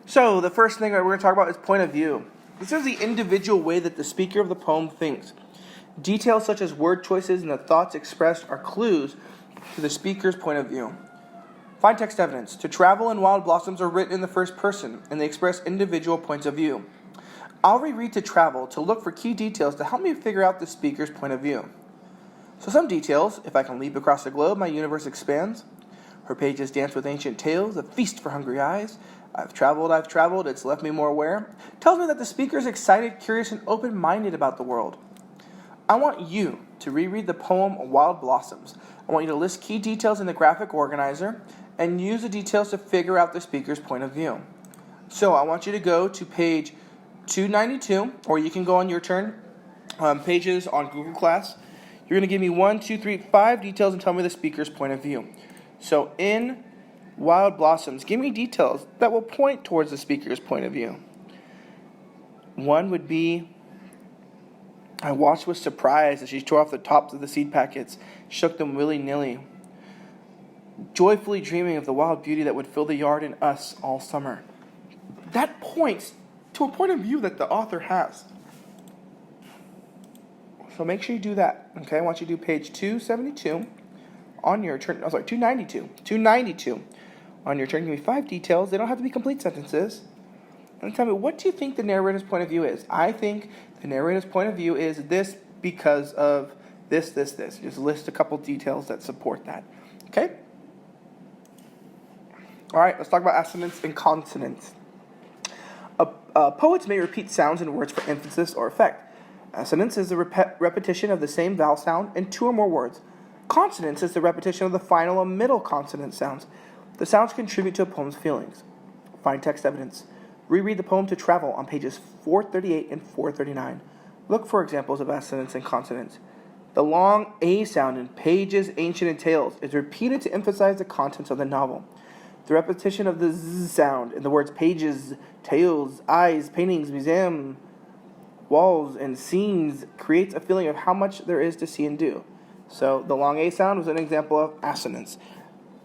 So the first thing that we're going to talk about is point of view. This is the individual way that the speaker of the poem thinks. Details such as word choices and the thoughts expressed are clues to the speaker's point of view. Find text evidence. To travel in wild blossoms are written in the first person, and they express individual points of view. I'll reread to travel to look for key details to help me figure out the speaker's point of view. So some details: if I can leap across the globe, my universe expands. Her pages dance with ancient tales, a feast for hungry eyes. I've traveled, it's left me more aware. Tells me that the speaker is excited, curious, and open-minded about the world. I want you to reread the poem Wild Blossoms. I want you to list key details in the graphic organizer and use the details to figure out the speaker's point of view. So I want you to go to page 292, or you can go on your turn, pages on Google Class. You're going to give me 1, 2, 3, 5 details and tell me the speaker's point of view. So in Wild Blossoms, give me details that will point towards the speaker's point of view. One would be, I watched with surprise as she tore off the tops of the seed packets, shook them willy-nilly, joyfully dreaming of the wild beauty that would fill the yard and us all summer. That points to a point of view that the author has. So make sure you do that. Okay, I want you to do page 272 on your turn. 292 on your turn. Give me 5 details. They don't have to be complete sentences. And tell me, what do you think the narrator's point of view is? I think the narrator's point of view is this because of this. Just list a couple details that support that. Okay? All right, let's talk about assonance and consonance. Poets may repeat sounds and words for emphasis or effect. Assonance is the repetition of the same vowel sound in 2 or more words. Consonance is the repetition of the final or middle consonant sounds. The sounds contribute to a poem's feelings. Find text evidence. Reread the poem To Travel on pages 438 and 439. Look for examples of assonance and consonance. The long A sound in pages, ancient, and tales is repeated to emphasize the contents of the novel. The repetition of the Z sound in the words pages, tales, eyes, paintings, museum, walls, and scenes creates a feeling of how much there is to see and do. So the long A sound was an example of assonance.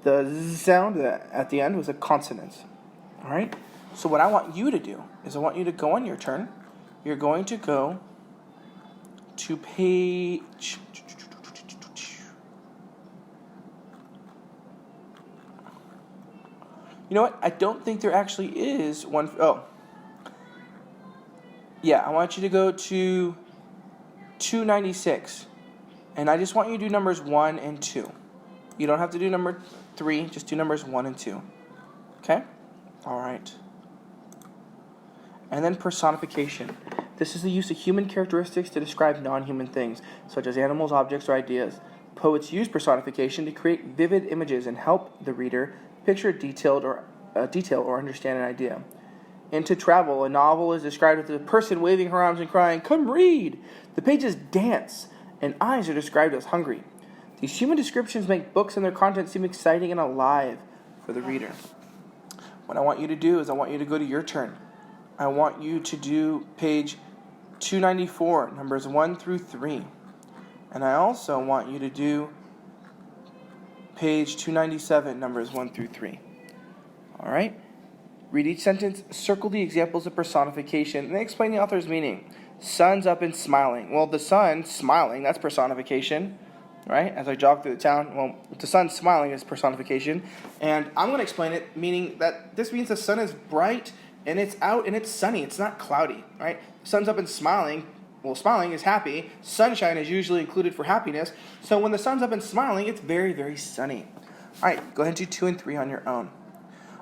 The Z sound at the end was a consonance. All right? So what I want you to do is I want you to go on your turn. You're going to go to page... You know what? I don't think there actually is one... I want you to go to 296. And I just want you to do numbers 1 and 2. You don't have to do number 3. Just do numbers 1 and 2. Okay? All right. And then personification. This is the use of human characteristics to describe non-human things, such as animals, objects, or ideas. Poets use personification to create vivid images and help the reader picture a detail or understand an idea. In To Travel, a novel is described as a person waving her arms and crying, "Come read!" The pages dance, and eyes are described as hungry. These human descriptions make books and their content seem exciting and alive for the reader. What I want you to do is I want you to go to your turn. I want you to do page 294, numbers 1 through 3. And I also want you to do page 297, numbers 1 through 3. All right? Read each sentence, circle the examples of personification, and then explain the author's meaning. Sun's up and smiling. Well, the sun smiling, that's personification, right? As I jog through the town, well, the sun smiling is personification. And I'm going to explain it, meaning that this means the sun is bright, and it's out, and it's sunny. It's not cloudy, right? The sun's up and smiling. Well, smiling is happy. Sunshine is usually included for happiness. So when the sun's up and smiling, it's very, very sunny. All right, go ahead and do 2 and 3 on your own.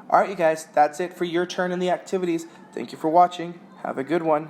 All right, you guys, that's it for your turn in the activities. Thank you for watching. Have a good one.